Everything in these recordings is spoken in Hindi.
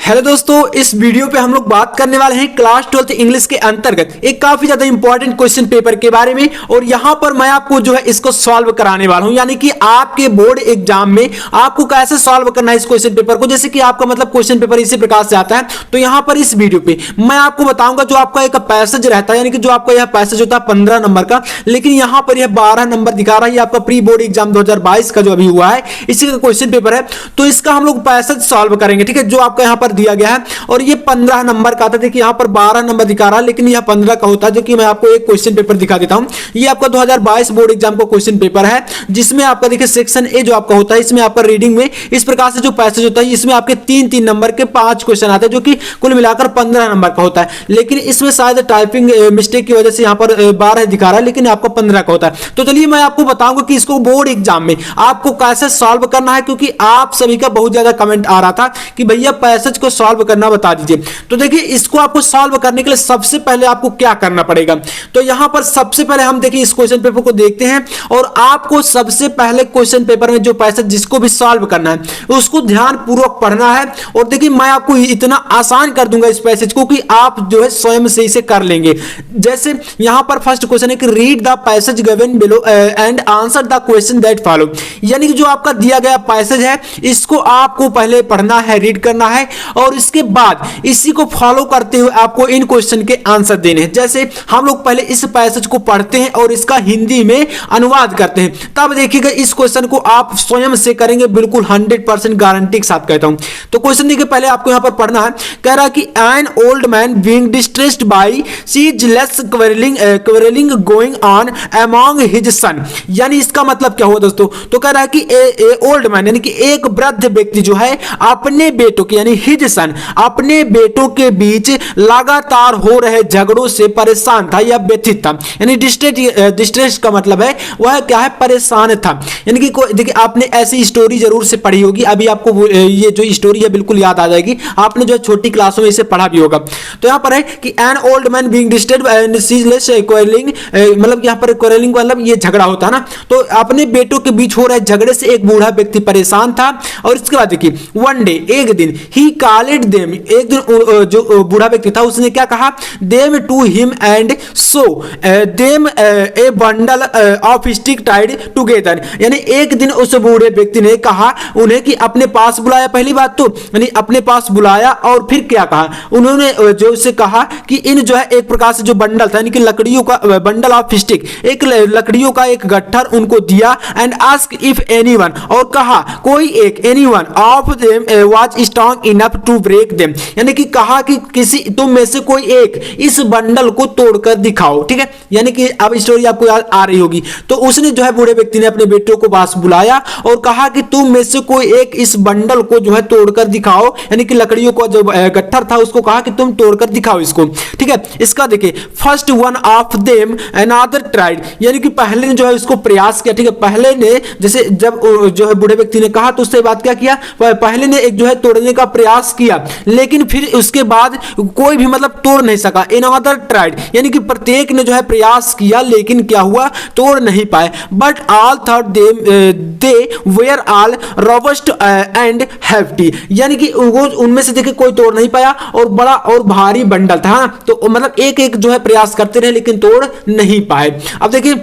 हेलो दोस्तों, इस वीडियो पे हम लोग बात करने वाले हैं क्लास 12th इंग्लिश के अंतर्गत एक काफी ज्यादा इंपॉर्टेंट क्वेश्चन पेपर के बारे में। और यहां पर मैं आपको जो है इसको सॉल्व कराने वाला हूं, यानी कि आपके बोर्ड एग्जाम में आपको कैसे सॉल्व करना है इस क्वेश्चन पेपर को। जैसे कि आपका मतलब क्वेश्चन पेपर इसी प्रकार से आता है, तो यहां पर इस वीडियो पे मैं आपको बताऊंगा जो आपका एक पैसेज रहता है, यानी कि जो आपका यह पैसेज होता है 15 नंबर का, लेकिन यहां पर यह 12 नंबर दिखा रहा है। आपका प्री बोर्ड एग्जाम 2022 का जो अभी हुआ है इसी का क्वेश्चन पेपर है, तो इसका हम लोग पैसेज सॉल्व करेंगे। ठीक है, जो आपका यहां पर दिया गया है और ये 15 नंबर का आता है। देखिए यहां पर 12 नंबर दिखा रहा है, लेकिन यह 15 का होता है, जो कि मैं आपको एक क्वेश्चन पेपर दिखा देता हूं। ये आपका 2022 बोर्ड एग्जाम का क्वेश्चन पेपर है, जिसमें आपका देखिए सेक्शन ए जो आपका होता है, इसमें आपका रीडिंग में इस प्रकार से जो पैसेज होता है, इसमें आपके 3-3 नंबर के 5 क्वेश्चन आते हैं, जो कि कुल मिलाकर 15 नंबर का होता है। लेकिन इसमें शायद टाइपिंग मिस्टेक की वजह से यहां पर 12 दिखा रहा है, लेकिन आपका 15 का होता है। तो चलिए मैं आपको बताऊंगा कि इसको बोर्ड एग्जाम में आपको कैसे सॉल्व करना है, क्योंकि आप सभी का बहुत ज्यादा कमेंट आ रहा था कि भैया पैसेज को सॉल्व करना बता दीजिए। तो देखिए इसको आपको सॉल्व करने के लिए सबसे पहले आपको क्या करना पड़ेगा, तो यहां पर सबसे पहले हम देखिए इस क्वेश्चन पेपर को देखते हैं। और आपको सबसे पहले क्वेश्चन पेपर में जो पैसेज जिसको भी सॉल्व करना है उसको ध्यान पूर्वक पढ़ना है। और देखिए मैं आपको इतना आसान कर दूंगा इस पैसेज को कि आप जो है स्वयं से इसे कर लेंगे। जैसे यहां पर फर्स्ट क्वेश्चन है कि read the passage given below and answer the question that follow, यानी कि जो आपका दिया गया पैसेज है इसको आपको पहले पढ़ना है, रीड करना है, और इसके बाद इसी को फॉलो करते हुए आपको इन क्वेश्चन के आंसर देने हैं। जैसे हम लोग पहले इस पैसेज को पढ़ते हैं और इसका हिंदी में अनुवाद करते हैं, तब देखिएगा इस क्वेश्चन को आप स्वयं से करेंगे, बिल्कुल 100% गारंटी के साथ कहता हूं। तो क्वेश्चन देखिए पहले आपको यहां पर पढ़ना है, कह रहा है कि an old man being distressed by ceaseless quarrelling going on among his son, यानी इसका मतलब क्या हुआ दोस्तों। तो कह रहा है कि ओल्ड मैन यानी कि एक वृद्ध व्यक्ति जो है अपने बेटों के यानी हिज सन अपने बेटों के बीच लगातार हो रहे झगड़ों से परेशान था या व्यथित था। यानी डिस्ट्रेस का मतलब है वह क्या है, परेशान था। यानी कि देखिए आपने ऐसी स्टोरी जरूर से पढ़ी होगी, अभी आपको ये जो स्टोरी है बिल्कुल याद आ जाएगी, आपने जो छोटी क्लासों में इसे पढ़ा भी होगा। तो यहां पर है कि an old man being disturbed and ceaseless quarrelling, मतलब यहां पर क्वेरलिंग मतलब ये झगड़ा होता है ना, तो अपने बेटों के बीच हो रहे झगड़े से एक बूढ़ा व्यक्ति परेशान था। और इसके बाद देखिए वन डे एक दिन ही कॉल्ड देम, एक दिन जो बूढ़ा व्यक्ति था उसने क्या कहा, them to him and so them a bundle of stick tied together, यानी एक दिन उस बूढ़े व्यक्ति ने कहा उन्हें कि अपने पास बुलाया। पहली बात तो यानी अपने पास बुलाया, और फिर क्या कहा उन्होंने, जो उससे कहा कि इन जो है एक प्रकार से जो बंडल था यानी कि लकड़ियों का बंडल ऑफ स्टिक, एक लकड़ियों का एक गट्ठर उनको दिया। एंड आस्क इफ एनीवन, और कहा कोई एक, anyone of them was strong enough to break them, यानी कि कहा कि किसी तुम में से कोई एक इस बंडल को तोड़कर दिखाओ। ठीक है, यानी कि अब स्टोरी आपको याद आ रही होगी। तो उसने जो है बूढ़े व्यक्ति ने अपने बेटों को पास बुलाया और कहा कि तुम में से कोई एक इस बंडल को जो है तोड़कर दिखाओ, यानी कि लकड़ियों का जो गट्ठर था उसको कहा कि तुम तोड़कर दिखाओ इसको। ठीक है, इसका देखिए first one of them another tried, यानी कि पहले ने जो है उसको प्रयास किया। ठीक है, पहले ने जैसे जब जो है बूढ़े व्यक्ति ने कहा तो उससे बात क्या किया, पहले ने एक जो है तोड़ने का प्रयास किया, लेकिन फिर उसके बाद कोई भी मतलब तोड़ नहीं सका। अनदर ट्राइड, यानी कि प्रत्येक ने जो है प्रयास किया, लेकिन क्या हुआ, तोड़ नहीं पाए। But all thought they were all robust and hefty, यानी कि उनमें से देखिए कोई तोड़ नहीं पाया और बड़ा और भारी बंडल था। तो मतलब एक एक जो है प्रयास करते रहे लेकिन तोड़ नहीं पाए। अब देखिए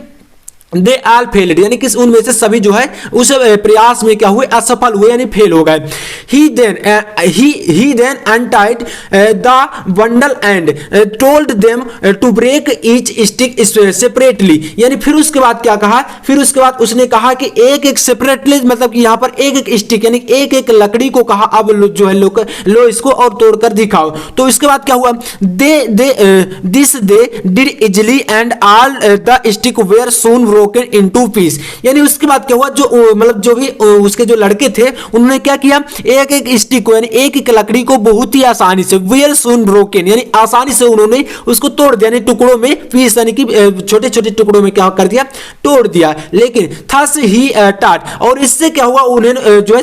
दे ऑल फेल्ड, यानी कि उनमें से सभी जो है उस प्रयास में क्या हुए, असफल हुए यानी फेल हो गए। He then untied the bundle and told them to break each stick separately, यानी फिर उसके बाद क्या कहा, फिर उसके बाद उसने कहा कि एक एक सेपरेटली, मतलब कि यहां पर एक एक स्टिक यानी एक एक लकड़ी को कहा अब जो है लो इसको और तोड़कर दिखाओ। तो इसके बाद क्या हुआ, this they did easily and all the stick were soon into piece, यानी उसके बाद क्या हुआ, जो मतलब जो भी उसके जो लड़के थे उन्होंने क्या किया, एक एक स्टिक को यानी एक एक लकड़ी को बहुत ही आसानी से वेयर सून ब्रोकन यानी आसानी से उन्होंने उसको तोड़ दिया, यानी टुकड़ों में पीस यानी कि छोटे छोटे टुकड़ों में क्या कर दिया, तोड़ दिया। लेकिन थस ही टाट, और इससे क्या हुआ, उन्हें जो है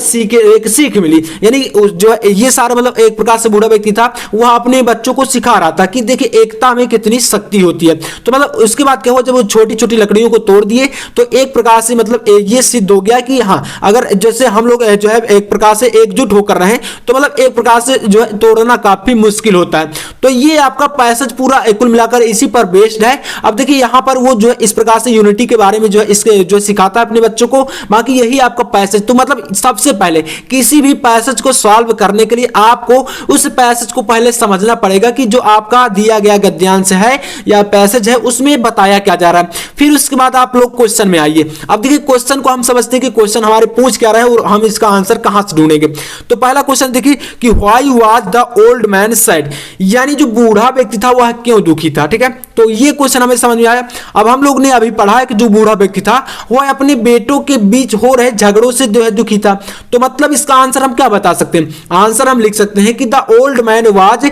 एक सीख मिली, यानी जो है ये सारा मतलब एक प्रकार से बूढ़ा व्यक्ति था वह अपने बच्चों को सिखा रहा था कि देखिए एकता में कितनी शक्ति होती है। तो मतलब उसके बाद क्या हुआ, जब वो छोटी छोटी लकड़ियों को तोड़ दिए तो एक प्रकार से मतलब ये सिद्ध हो गया कि हाँ, अगर जैसे हम लोग जो है एक प्रकार से एकजुट होकर रहे तो मतलब एक प्रकार से जो है तोड़ना काफी मुश्किल होता है। तो ये आपका पैसेज पूरा कुल मिलाकर इसी पर बेस्ड है। अब देखिए यहाँ पर वो जो है इस प्रकार से यूनिटी के बारे में जो है इसके जो सिखाता है अपने बच्चों को, बाकी यही आपका पैसेज। तो मतलब सबसे पहले किसी भी पैसेज को सॉल्व करने के लिए आपको उस पैसेज को पहले समझना पड़ेगा कि जो आपका दिया गया गद्यांश है या पैसेज है उसमें बताया क्या जा रहा है, फिर उसके बाद आप लोग क्वेश्चन में आइए। अब देखिए क्वेश्चन को हम समझते हैं कि क्वेश्चन हमारे पूछ क्या रहे हैं और हम इसका आंसर कहां से ढूंढेंगे। तो पहला क्वेश्चन देखिए कि why was the old man sad, यानी जो बूढ़ा व्यक्ति था वह क्यों दुखी था। ठीक है, तो ये क्वेश्चन हमें समझ में आया। अब हम लोग ने अभी पढ़ा है कि जो बूढ़ा व्यक्ति था वह अपने बेटों के बीच हो रहे झगड़ों से जो है दुखी था। तो मतलब इसका आंसर हम क्या बता सकते हैं, आंसर हम लिख सकते हैं कि द ओल्ड मैन वाज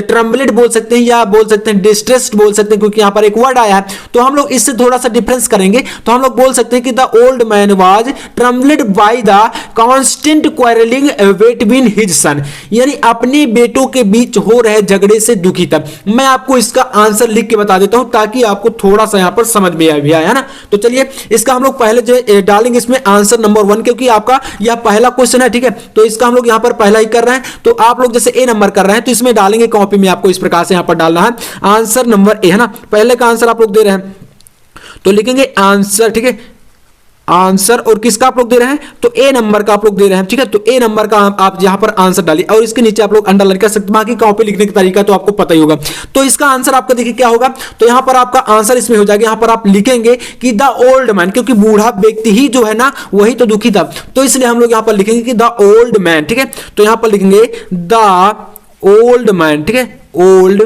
ट्रम्बलेड बोल सकते हैं या बोल सकते हैं डिस्ट्रेस्ड बोल सकते हैं, क्योंकि यहां पर एक वर्ड आया है। तो हम लोग इससे थोड़ा सा डिफरेंस करेंगे तो हम लोग बोल सकते हैं कि the old man was troubled by the constant quarrelling between his son, यानी अपने बेटों के बीच हो रहे झगड़े से दुखी था। मैं आपको इसका आंसर लिख के बता देता हूं ताकि आपको थोड़ा सा यहां पर समझ में आया है ना। तो चलिए इसका हम लोग पहले जो डालेंगे इसमें आंसर नंबर 1, क्योंकि आपका यह पहला क्वेश्चन है। ठीक है, तो इसका हम लोग यहां पर पहला ही कर रहे हैं। तो आप लोग जैसे ए नंबर कर रहे हैं तो इसमें डालेंगे कॉपी में, आपको इस प्रकार से यहां पर डालना है आंसर नंबर ए, है ना। पहले का आंसर आप लोग दे रहे हैं तो लिखेंगे आंसर, ठीक है, आंसर। और किसका आप लोग दे रहे हैं तो ए नंबर का आप लोग दे रहे हैं। ठीक है, तो ए नंबर का आप यहां पर आंसर डालिए और इसके नीचे आप लोग अंडरलाइन कर सकते हैं। बाकी कॉपी लिखने का तरीका तो आपको पता ही होगा। तो इसका आंसर आपका देखिए क्या होगा, तो यहां पर आपका आंसर इसमें हो जाएगा, यहां पर आप लिखेंगे कि द ओल्ड मैन, क्योंकि बूढ़ा व्यक्ति ही जो है ना वही तो दुखी था, तो इसलिए हम लोग यहां पर लिखेंगे कि द ओल्ड मैन। ठीक है, तो यहां पर लिखेंगे द ओल्ड मैन। ठीक है, ओल्ड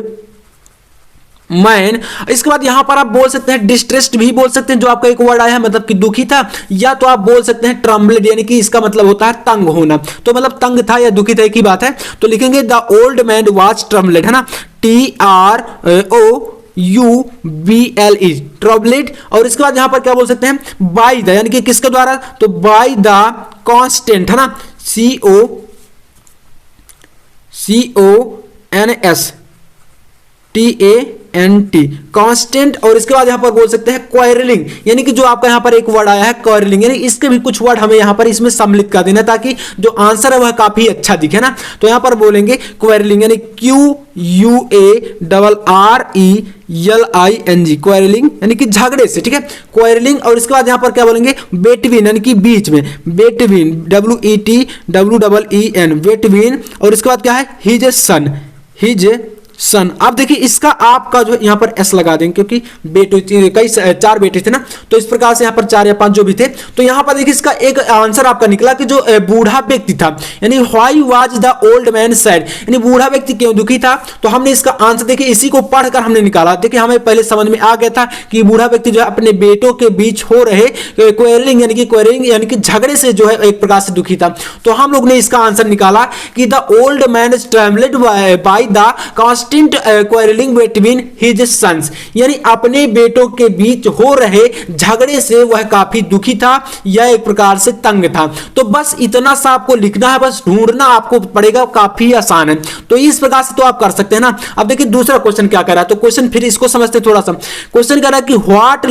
मैन। इसके बाद यहां पर आप बोल सकते हैं डिस्ट्रेस्ड भी बोल सकते हैं, जो आपका एक वर्ड आया है मतलब कि दुखी था, या तो आप बोल सकते हैं ट्रम्बलेड, यानी कि इसका मतलब होता है तंग होना। तो मतलब तंग था या दुखी था एक ही बात है। तो लिखेंगे द ओल्ड मैन वाज ट्रम्बलेड, है ना, TROUBLE, ट्रम्बलेड। और इसके बाद यहां पर क्या बोल सकते हैं बाय द, यानी कि किसके द्वारा, तो बाय द कांस्टेंट, है ना, CONSTANT, कांस्टेंट। और इसके बाद यहां पर बोल सकते हैं क्वारलिंग, यानी कि जो आपका यहां पर एक वर्ड आया है क्वारलिंग, यानी इसके भी कुछ वर्ड हमें यहां पर इसमें सम्मिलित कर देना ताकि जो आंसर है वह काफी अच्छा दिखे ना। तो यहां पर बोलेंगे क्वारलिंग, यानी QUARRELING, क्वारलिंग यानी कि झगड़े से। ठीक है, क्वारलिंग। और इसके बाद यहां पर क्या बोलेंगे बेटवीन, यानी कि बीच में, बेटवीन, WETWEEN, बेटवीन। और इसके बाद क्या है हिज सन, हिज सन। अब देखिए इसका आपका जो यहां पर एस लगा देंगे, क्योंकि बेटे कई 4 बेटे थे ना, तो इस प्रकार से यहां पर 4 या 5 जो भी थे। तो यहां पर देखिए इसका एक आंसर आपका निकला कि जो बूढ़ा व्यक्ति था, यानी why was the old man sad, यानी बूढ़ा व्यक्ति क्यों दुखी था। तो हमने इसका आंसर देखिए इसी को पढ़कर हमने निकाला। देखिए हमें पहले समझ में आ गया था कि बूढ़ा व्यक्ति जो है अपने बेटों के बीच हो रहे क्वेरलिंग, यानी कि क्वेरलिंग यानी कि झगड़े से जो है एक प्रकार से दुखी था। तो हम लोग ने इसका आंसर निकाला कि the old man is troubled by the quarrelling between his sons, यानी अपने बेटों के बीच हो रहे झगड़े से वह काफी दुखी था या एक प्रकार से तंग था। तो बस इतना सा आपको लिखना है, बस ढूंढना आपको पड़ेगा, काफी आसान है। तो इस प्रकार से तो आप कर सकते हैं ना। अब देखिए दूसरा क्वेश्चन क्या कर रहा है, तो क्वेश्चन फिर इसको समझते थोड़ा सा। क्वेश्चन कह रहा है कि what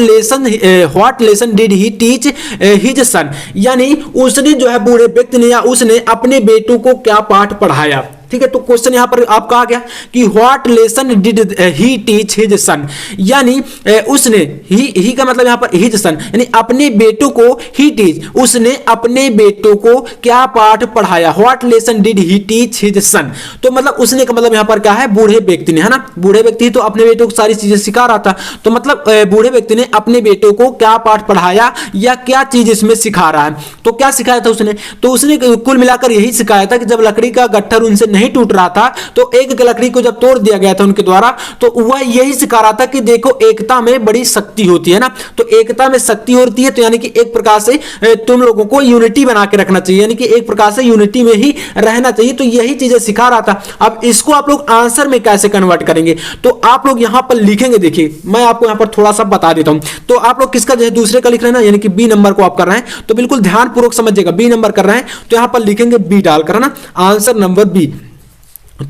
lesson did he teach his son, यानी उसने जो है बूढ़े व्यक्ति ने या उसने अपने बेटों को क्या पाठ पढ़ाया। ठीक है, तो क्वेश्चन यहां पर आपका आ गया कि what lesson did he teach his son, यानी उसने ही का मतलब यहां पर हिज सन, यानी अपने बेटों को ही टीच, उसने अपने बेटों को क्या पाठ पढ़ाया। What lesson did he teach his son, तो मतलब उसने का मतलब यहां पर क्या है बूढ़े व्यक्ति ने, है ना, बूढ़े व्यक्ति तो अपने बेटों को सारी चीजें सिखा रहा था। तो मतलब बूढ़े व्यक्ति ने अपने बेटों को क्या पाठ पढ़ाया या क्या चीज इसमें सिखा रहा है। तो क्या सिखाया था उसने, तो उसने कुल मिलाकर यही सिखाया था कि जब लकड़ी का गट्ठर उनसे नहीं टूट रहा था तो एक लकड़ी को जब तोड़ दिया गया था उनके द्वारा, तो वह यही सिखा रहा था कि देखो एकता में बड़ी शक्ति होती है ना। तो एकता में शक्ति होती है, तो यानी कि एक प्रकार से तुम लोगों को यूनिटी बना के रखना चाहिए, यानी कि एक प्रकार से यूनिटी में ही रहना चाहिए। तो यही चीजें सिखा रहा था। अब इसको आप लोग आंसर में कैसे कन्वर्ट करेंगे, तो आप लोग यहां पर लिखेंगे। देखिए मैं आपको यहां पर थोड़ा सा बता देता हूं। तो आप लोग किसका जो है दूसरे का लिख रहे हैं ना, यानी कि बी नंबर को आप कर रहे हैं, तो बिल्कुल ध्यानपूर्वक समझिएगा। बी नंबर कर रहे हैं तो यहां पर लिखेंगे बी डालकर, है ना, आंसर नंबर बी।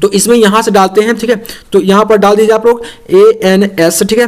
तो इसमें यहां से डालते हैं। ठीक है, तो यहां पर डाल दीजिए आप लोग ANS। ठीक है,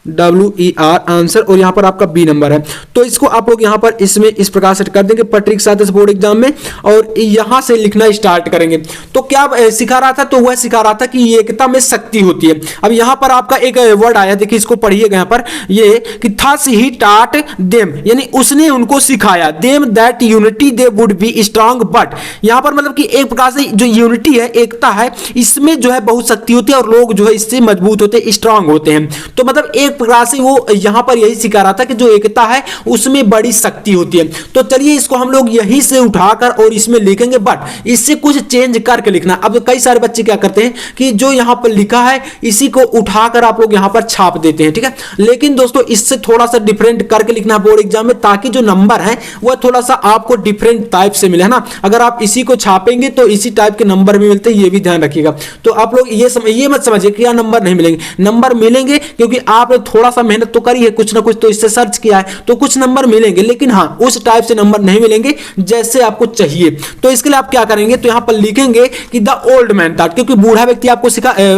WER आंसर, और यहाँ पर आपका बी नंबर है। तो इसको आप लोग यहाँ पर इसमें इस प्रकार से कर देंगे पटरी के साथ इस बोर्ड एग्जाम में, और यहाँ से लिखना स्टार्ट करेंगे। तो क्या सिखा रहा था, तो वह सिखा रहा था कि एकता में शक्ति होती है। अब यहाँ पर आपका एक वर्ड आया, देखिए इसको पढ़िएगा यहाँ पर, ये कि thus he taught them, यानी उसने उनको सिखाया, them that unity they would be strong, but यहाँ पर मतलब कि एक प्रकार से जो यूनिटी है, एकता है, इसमें जो है बहुत शक्ति होती है और लोग जो है इससे मजबूत होते हैं, स्ट्रांग होते हैं। तो मतलब एक प्रकार से वो यहाँ पर यही सिखा रहा था कि जो एकता है उसमें बड़ी शक्ति होती है। तो चलिए इसको हम लोग यहीं से उठाकर और इसमें लिखेंगे, बट इससे कुछ चेंज करके लिखना। अब कई सारे बच्चे क्या करते हैं कि जो यहाँ पर लिखा है इसी को उठाकर आप लोग यहाँ पर छाप देते हैं, ठीक है। लेकिन दोस्तों इससे थोड़ा सा डिफरेंट करके लिखना बोर्ड एग्जाम में, ताकि जो नंबर है वह थोड़ा सा आपको डिफरेंट टाइप से मिले, है ना। अगर आप इसी को छापेंगे तो इसी टाइप के नंबर भी मिलते हैं, ये भी ध्यान रखिएगा। तो आप लोग ये मत समझिए कि यार नंबर नहीं मिलेंगे, नंबर मिलेंगे, क्योंकि आपने थोड़ा सा मेहनत तो करी है, कुछ ना कुछ तो इससे सर्च किया है, तो कुछ नंबर मिलेंगे, लेकिन हाँ उस टाइप से नंबर नहीं मिलेंगे जैसे आपको चाहिए। तो इसके लिए आप क्या करेंगे, तो यहाँ पर लिखेंगे कि द ओल्ड मैन टॉट, क्योंकि बूढ़ा व्यक्ति आपको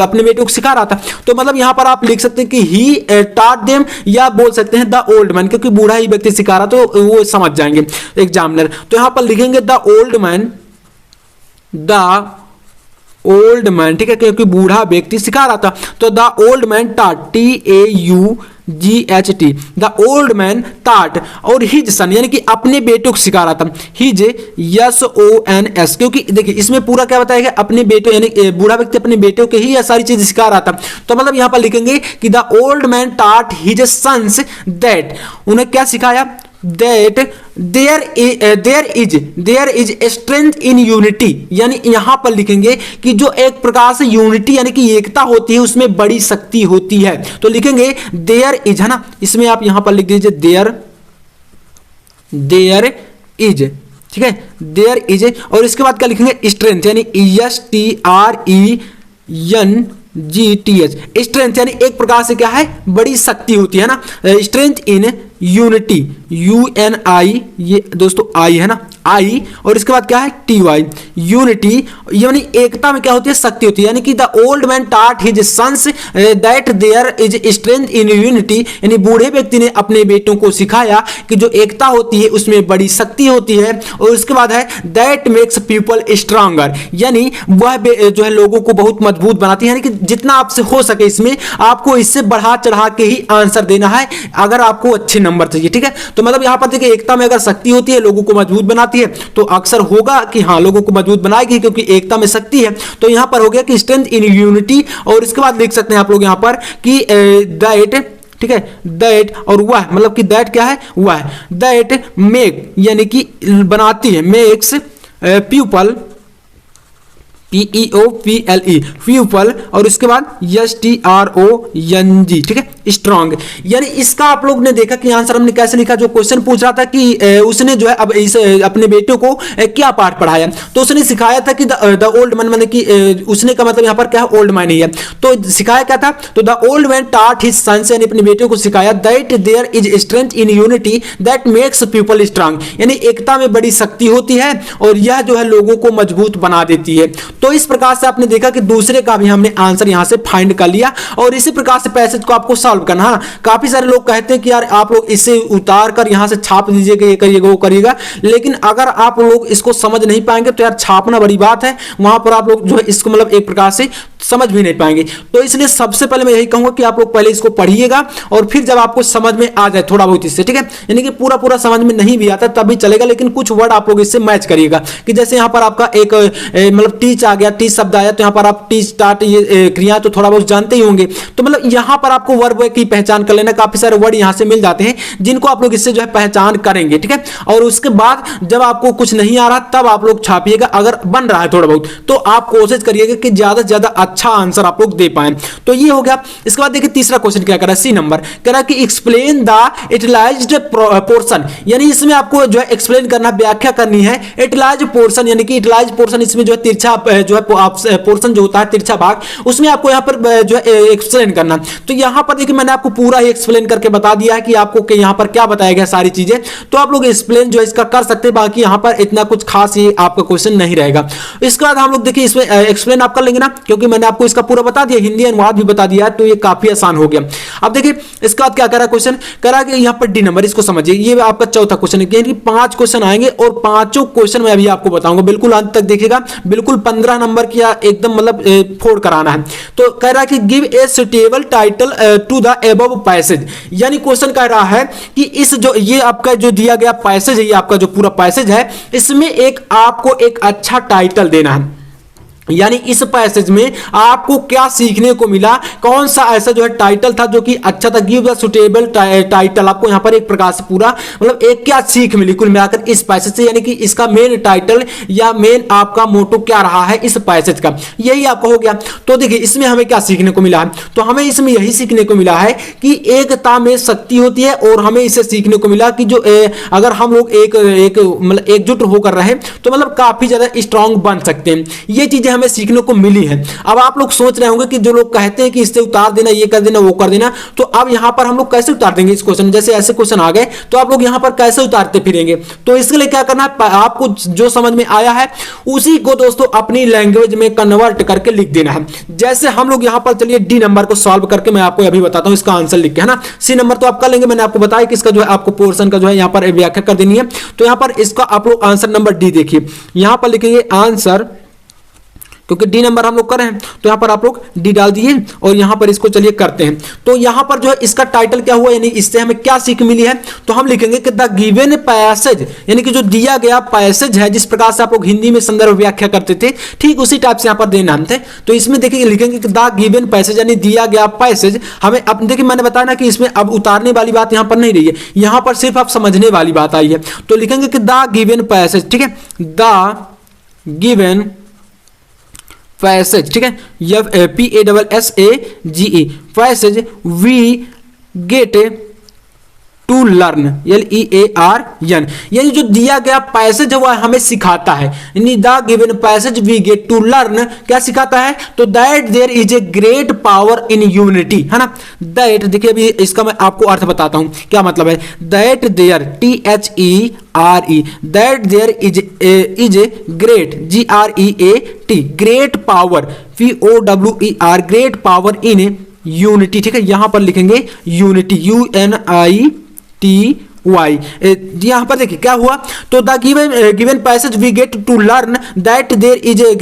अपने बेटे को सिखा रहा था, तो मतलब यहाँ पर आप लिख सकते हैं कि ही टॉट देम, या बोल सकते हैं द ओल्ड मैन, क्योंकि बूढ़ा ही व्यक्ति सिखा रहा, तो वो समझ जाएंगे एग्जामिनर। तो यहाँ पर लिखेंगे द ओल्ड मैन, ठीक है, क्योंकि बूढ़ा व्यक्ति सिखा रहा था। तो the old man taught, TAUGHT, the old man taught, और हिज सन, यानी कि अपने बेटों को सिखा रहा था, हिज SONS, क्योंकि देखिए इसमें पूरा क्या बताया गया, अपने बेटों, यानी बूढ़ा व्यक्ति अपने बेटों के ही यह सारी चीज सिखा रहा था। तो मतलब यहां पर लिखेंगे कि the old man taught his sons that, उन्हें क्या सिखाया, that there is strength in unity, यानी यहां पर लिखेंगे कि जो एक प्रकार से यूनिटी यानी कि एकता होती है उसमें बड़ी शक्ति होती है। तो लिखेंगे there is, है ना, इसमें आप यहां पर लिख दीजिए there is, ठीक है, there is, और इसके बाद क्या लिखेंगे, स्ट्रेंथ, यानी STRENGTH, स्ट्रेंथ, यानी एक प्रकार से क्या है, बड़ी शक्ति होती है ना। स्ट्रेंथ इन यूनिटी, UNI, ये दोस्तों आई है ना, आई, और इसके बाद क्या है, TY, यूनिटी, यानी एकता में क्या होती है, शक्ति होती है। यानी कि the old man taught his sons that there is strength in unity, यानी बूढ़े व्यक्ति ने अपने बेटों को सिखाया कि जो एकता होती है उसमें बड़ी शक्ति होती है। और उसके बाद है दैट मेक्स पीपल स्ट्रांगर, यानी वह जो है लोगों को बहुत मजबूत बनाती है। यानी कि जितना आपसे हो सके इसमें आपको इससे बढ़ा चढ़ा के ही आंसर देना है, अगर आपको अच्छे नंबर चाहिए, ठीक है। तो मतलब यहां पर देखिए एकता में अगर शक्ति होती है, लोगों को मजबूत बनाती है, तो अक्सर होगा कि हाँ लोगों को मजबूत बनाएगी, क्योंकि एकता में शक्ति है। तो यहां पर हो गया कि स्ट्रेंथ इन यूनिटी, और इसके बाद लिख सकते हैं आप लोग यहां पर कि दैट, ठीक है, दैट, और वह, मतलब कि दैट क्या है, वह, दैट मेक, यानी कि बनाती है, मेक्स पीपल, PEOPLE, पीपल, और उसके बाद STRONG, ठीक है, स्ट्रॉन्ग। यानी इसका आप लोग ने देखा कि आंसर हमने कैसे लिखा, जो क्वेश्चन पूछ रहा था कि उसने जो है अब इस अपने बेटों को क्या पाठ पढ़ाया, तो उसने सिखाया था कि द ओल्ड मैन, मतलब कि उसने का मतलब यहाँ पर क्या है, ओल्ड मैन ही है। तो सिखाया क्या था, तो the old man taught his sons, यानी अपने बेटों को सिखाया that there is strength in unity that makes people strong, यानी एकता में बड़ी शक्ति होती है और यह जो है लोगों को मजबूत बना देती है। तो इस प्रकार से आपने देखा कि दूसरे का भी हमने आंसर यहां से फाइंड कर लिया, और इसी प्रकार से पैसेज को आपको सॉल्व करना है। काफी सारे लोग कहते हैं कि यार आप लोग इसे उतार कर यहां से छाप दीजिएगा, ये करिएगा वो करिएगा, लेकिन अगर आप लोग इसको समझ नहीं पाएंगे तो यार छापना बड़ी बात है, वहां पर आप लोग जो है इसको मतलब एक प्रकार से समझ भी नहीं पाएंगे। तो इसलिए सबसे पहले मैं यही कहूंगा कि आप लोग पहले इसको पढ़िएगा, और फिर जब आपको समझ में आ जाए थोड़ा बहुत इससे, ठीक है, यानी कि पूरा समझ में नहीं भी आता तब भी चलेगा, लेकिन कुछ वर्ड आप लोग इससे मैच करिएगा। कि जैसे यहाँ पर आपका एक मतलब टीच आ गया, टीच शब्द आया, तो यहाँ पर आप टीच, स्टार्ट, ये क्रिया तो थोड़ा बहुत जानते ही होंगे। तो मतलब यहाँ पर आपको वर्ब की पहचान कर लेना, काफी सारे वर्ड यहाँ से मिल जाते हैं जिनको आप लोग इससे जो है पहचान करेंगे, ठीक है। और उसके बाद जब आपको कुछ नहीं आ रहा तब आप लोग छापिएगा, अगर बन रहा है थोड़ा बहुत तो आप कोशिश करिएगा कि ज्यादा से ज्यादा अच्छा आंसर आप लोग दे पाए। तो ये हो गया। इसके बाद देखिए तीसरा क्वेश्चन क्या कर रहा है, सी नंबर, कह रहा है कि एक्सप्लेन द यूटिलाइज्ड पोर्शन, यानी इसमें आपको जो है एक्सप्लेन करना, व्याख्या करनी है यूटिलाइज्ड पोर्शन, यानी कि यूटिलाइज्ड पोर्शन, इसमें जो है तिरछा जो है पोर्शन जो होता है तिरछा भाग, उसमें आपको यहाँ पर जो है एक्सप्लेन करना। तो यहाँ पर देखिए मैंने आपको पूरा ही एक्सप्लेन करके बता दिया है कि आपको यहाँ पर क्या बताया गया सारी चीजें, तो आप लोग एक्सप्लेन जो है इसका कर सकते हैं, बाकी यहाँ पर इतना कुछ खास ये आपका क्वेश्चन नहीं रहेगा। इसके बाद हम लोग देखिए इसमें एक्सप्लेन आप कर लेंगे ना, क्योंकि मैंने मैंने आपको इसका पूरा बता दिया, हिंदी अनुवाद भी बता दिया, तो ये काफी आसान हो गया। अब देखिए इसके बाद क्या करा क्वेश्चन, करा कि यहाँ पर डी नंबर, इसको समझिए, ये आपका चौथा क्वेश्चन है कि 5 क्वेश्चन आएंगे और पांचों क्वेश्चन मैं अभी आपको बताऊंगा, बिल्कुल अंत तक देखिएगा, बिल्कुल 15 नंबर की एकदम मतलब फोड़ कराना है। तो कह रहा है कि give a suitable title to the above passage, यानी क्वेश्चन कह रहा है कि इस जो ये आपका जो दिया गया पैसेज है, ये आपका जो पूरा पैसेज है, इसमें एक आपको एक अच्छा टाइटल देना है, यानी इस पैसेज में आपको क्या सीखने को मिला, कौन सा ऐसा जो है टाइटल था जो कि अच्छा था। गिव द सुटेबल टाइटल, आपको यहां पर एक प्रकार से पूरा मतलब एक क्या सीख मिली कुल मिलाकर इस पैसेज से, यानी कि इसका मेन टाइटल या मेन आपका मोटो क्या रहा है इस पैसेज का, यही आपका हो गया। तो देखिए इसमें हमें क्या सीखने को मिला है, तो हमें इसमें यही सीखने को मिला है कि एकता में शक्ति होती है, और हमें इसे सीखने को मिला कि जो अगर हम लोग एक मतलब एकजुट होकर रहे तो मतलब काफी ज्यादा स्ट्रांग बन सकते हैं, ये चीजें हमें सीखने को मिली है। अब आप लोग सोच रहे होंगे कि जो लोग कहते हैं कि इससे उतार देना, ये कर देना, वो कर देना, तो अब यहां पर हम लोग कैसे उतार देंगे इस क्वेश्चन, जैसे ऐसे क्वेश्चन आ गए तो आप लोग यहां पर कैसे उतारते फिरेंगे। तो इसके लिए क्या करना है, आपको जो समझ में आया है उसी को दोस्तों अपनी लैंग्वेज में कन्वर्ट करके लिख देना है। जैसे हम लोग यहां पर चलिए डी नंबर को सॉल्व करके मैं आपको अभी बताता हूं इसका आंसर लिख के, है ना। सी नंबर तो आप कर लेंगे, मैंने आपको बताया कि इसका जो है आपको पोर्शन का जो है यहां पर व्याख्या कर देनी है। तो यहां पर इसका आप लोग आंसर नंबर डी देखिए, यहां पर लिखेंगे आंसर, क्योंकि डी नंबर हम लोग कर रहे हैं तो यहां पर आप लोग डी डाल दिए और यहां पर इसको चलिए करते हैं। तो यहां पर जो है इसका टाइटल क्या हुआ, यानी इससे हमें क्या सीख मिली है, तो हम लिखेंगे कि द गिवन पैसेज, यानी कि जो दिया गया पैसेज है, जिस प्रकार से आप लोग हिंदी में संदर्भ व्याख्या करते थे ठीक उसी टाइप से यहां पर देना थे। तो इसमें देखिए लिखेंगे कि द गिवन पैसेज, यानी दिया गया पैसेज हमें, अब देखिए मैंने बताया ना कि इसमें अब उतारने वाली बात यहां पर नहीं रही है, यहां पर सिर्फ आप समझने वाली बात आई है। तो लिखेंगे कि द गिवन पैसेज, ठीक है, द गिवन पैसेज, ठीक है, PASSAGE passage we get to learn, LEARN, यानी जो दिया गया पैसेज है वह हमें सिखाता है, यानी the given passage we get to learn क्या सिखाता है, तो that there is a great power in unity, है ना। दैट देखिए अभी इसका मैं आपको अर्थ बताता हूं क्या मतलब है। That there THERE, that there is a great GREAT, great power POWER, great power in unity, ठीक है, यहां पर लिखेंगे यूनिटी UNITY। यहां पर देखिए क्या हुआ, तो the given passage we get to learn that there is a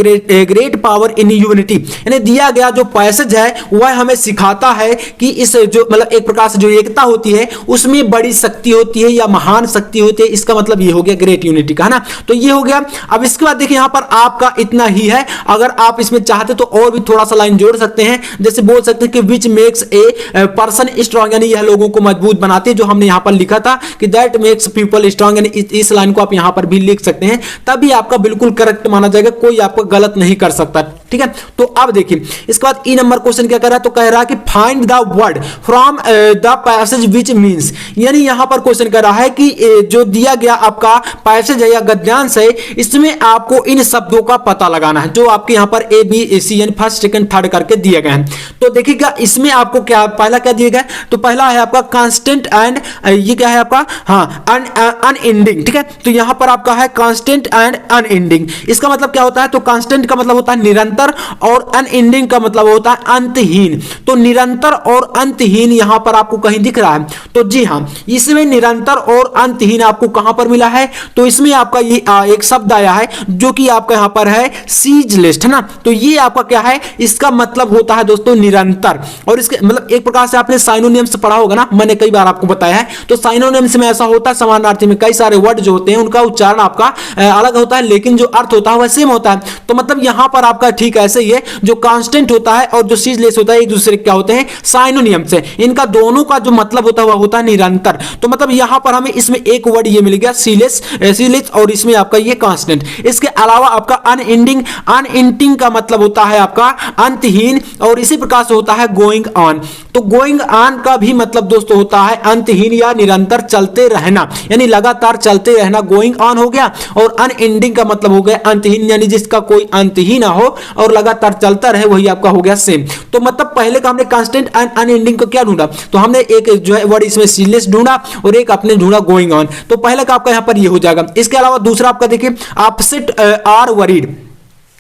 great power in unity, यानी दिया गया जो पैसेज है वह हमें सिखाता है कि इस जो मतलब एक प्रकार से जो एकता होती है उसमें बड़ी शक्ति होती है या महान शक्ति होती है, इसका मतलब ये हो गया ग्रेट यूनिटी का, है ना। तो ये हो गया। अब इसके बाद देखिए यहां पर आपका इतना ही है, अगर आप इसमें चाहते तो और भी थोड़ा सा लाइन जोड़ सकते हैं, जैसे बोल सकते हैं कि which makes a person strong, यानी यह लोगों को मजबूत बनाते हैं, जो हमने यहां पर लिखा था कि दैट मेक्स पीपल स्ट्रांग, यानी इस लाइन को आप यहां पर भी लिख सकते हैं, तभी आपका बिल्कुल करेक्ट माना जाएगा, कोई आपको गलत नहीं कर सकता, ठीक है। तो अब देखिए इसके बाद ई नंबर क्वेश्चन क्या कर रहा है, तो कह रहा है कि find the word from the passage which means, यानी यहां पर क्वेश्चन कर रहा है कि जो दिया गया आपका पैसेज है या गद्यांश है, इसमें आपको इन शब्दों का पता लगाना है जो आपके यहां पर ABCD यानी फर्स्ट सेकंड थर्ड करके दिए गए हैं। तो देखिएगा इसमें आपको क्या पहला क्या दिया गया, तो पहला है आपका कांस्टेंट एंड ये क्या है आपका, हाँ, अनएंडिंग, ठीक है। तो यहां पर आपका है कांस्टेंट एंड अनएंडिंग, इसका मतलब क्या होता है, तो कांस्टेंट का मतलब होता है निरंतर और अनएंडिंग का मतलब होता है अंतहीन। तो निरंतर और अंतहीन यहां पर आपको कहीं दिख रहा है, तो जी हां, इसमें निरंतर और अंतहीन आपको कहां पर मिला है, तो इसमें आपका ये एक शब्द आया है जो कि आपका यहां पर है सीजलेस, है ना। तो ये आपका क्या है, इसका मतलब होता है दोस्तों निरंतर, और इसके मतलब एक प्रकार से आपने साइनोनिम्स पढ़ा होगा ना, मैंने कई बार आपको बताया है। तो साइनोनिम्स में ऐसा होता है, समानार्थी में कई सारे वर्ड जो होते हैं उनका उच्चारण आपका अलग होता है, लेकिन जो अर्थ होता है वह सेम होता है। तो मतलब यहां पर आपका ठीक ऐसे ही है, जो कांस्टेंट होता है और जो सीजलेस होता है एक दूसरे क्या होते हैं, साइनोनिम्स है, इनका दोनों का जो मतलब होता है वह होता है निरंतर। तो मतलब यहां पर हमें इसमें एक वर्ड ये मिल गया सीलेस, और इसमें आपका ये कांस्टेंट। इसके अलावा आपका अनएंडिंग, अनएंडिंग का मतलब होता है आपका अंतहीन, और इसी प्रकार से होता है गोइंग ऑन। तो गोइंग ऑन का भी मतलब दोस्तों होता है अंतहीन या निरंतर चलते रहना, यानी लगातार चलते रहना, गोइंग ऑन हो गया। और अनएंडिंग का मतलब हो गया अंतहीन, यानी जिसका कोई अंत ही ना हो और लगातार चलता रहे, वही आपका हो गया सेम। तो मतलब पहले का हमने कांस्टेंट एंड अनएंडिंग को क्या ढूंढा, तो हमने एक जो है वर्ड इसमें सीलेस ढूंढा और एक आपने ढूंढा गोइंग ऑन। तो पहले का आपका यहां पर ये हो जाएगा। इसके अलावा दूसरा आपका देखिए ऑपोजिट आर वरीड,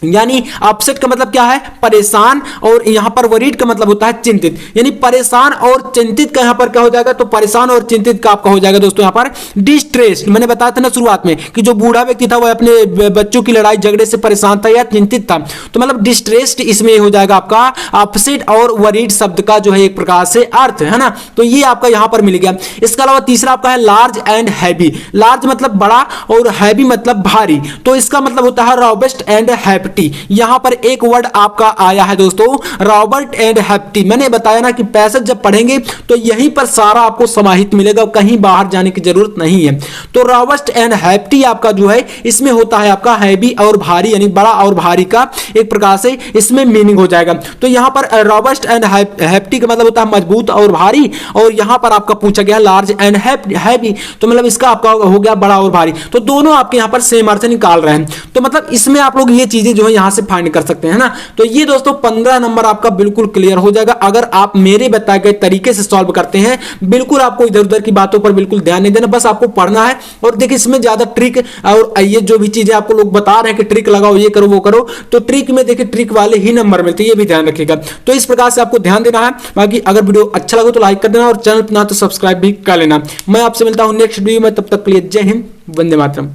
यानी अपसेट का मतलब क्या है, परेशान, और यहां पर वरीड का मतलब होता है चिंतित, यानी परेशान और चिंतित का यहां पर क्या हो जाएगा, तो परेशान और चिंतित का आपका हो जाएगा दोस्तों यहां पर डिस्ट्रेस्ड। मैंने बताया था ना शुरुआत में कि जो बूढ़ा व्यक्ति था वह अपने बच्चों की लड़ाई झगड़े से परेशान था या चिंतित था, तो मतलब डिस्ट्रेस्ड इसमें हो जाएगा आपका अपसेट और वरीड शब्द का जो है एक प्रकार से अर्थ है ना, तो ये आपका यहां पर मिल गया। इसके अलावा तीसरा आपका है लार्ज एंड हैवी। लार्ज मतलब बड़ा और हैवी मतलब भारी, तो इसका मतलब होता है रॉबस्ट एंड हैप्टी। यहां पर एक वर्ड आपका आया है दोस्तों, रॉबर्ट एंड हैप्टी। मैंने बताया ना कि पैसेज जब पढ़ेंगे तो यहीं पर सारा आपको समाहित मिलेगा, कहीं बाहर जाने की जरूरत नहीं है। तो रॉबस्ट एंड हैप्टी आपका जो है इसमें होता है आपका हैवी और भारी, यानी बड़ा और भारी का एक प्रकार से इसमें मीनिंग हो जाएगा। तो यहां पर रॉबस्ट एंड हैप्टी का मतलब होता है मजबूत और भारी, और यहां पर आपका पूछा गया लार्ज एंड हैवी, तो मतलब इसका आपका हो गया बड़ा और भारी। तो दोनों आपके यहां पर सेम अर्थ निकाल रहे हैं, तो मतलब इसमें आप लोग ये चीजें जो है यहां से फाइंड कर सकते हैं ना। तो ये दोस्तों 15 नंबर आपका बिल्कुल क्लियर हो जाएगा अगर आप मेरे बताए गए तरीके से सॉल्व करते हैं। बिल्कुल आपको इधर उधर की बातों पर बिल्कुल ध्यान नहीं देना, बस आपको पढ़ना है। और देखिए इसमें ज्यादा ट्रिक और ये जो भी चीजें आपको लोग बता रहे हैं कि ट्रिक लगाओ, ये करो वो करो, तो ट्रिक में देखिए ट्रिक वाले ही नंबर मिलते हैं, ये भी ध्यान रखिएगा। तो इस प्रकार से आपको ध्यान देना है। बाकी अगर वीडियो अच्छा लगे तो लाइक कर देना और चैनल पर ना तो सब्सक्राइब भी कर लेना। मैं आपसे मिलता हूं नेक्स्ट वीडियो में, तब तक के लिए जय हिंद, वंदे मातरम।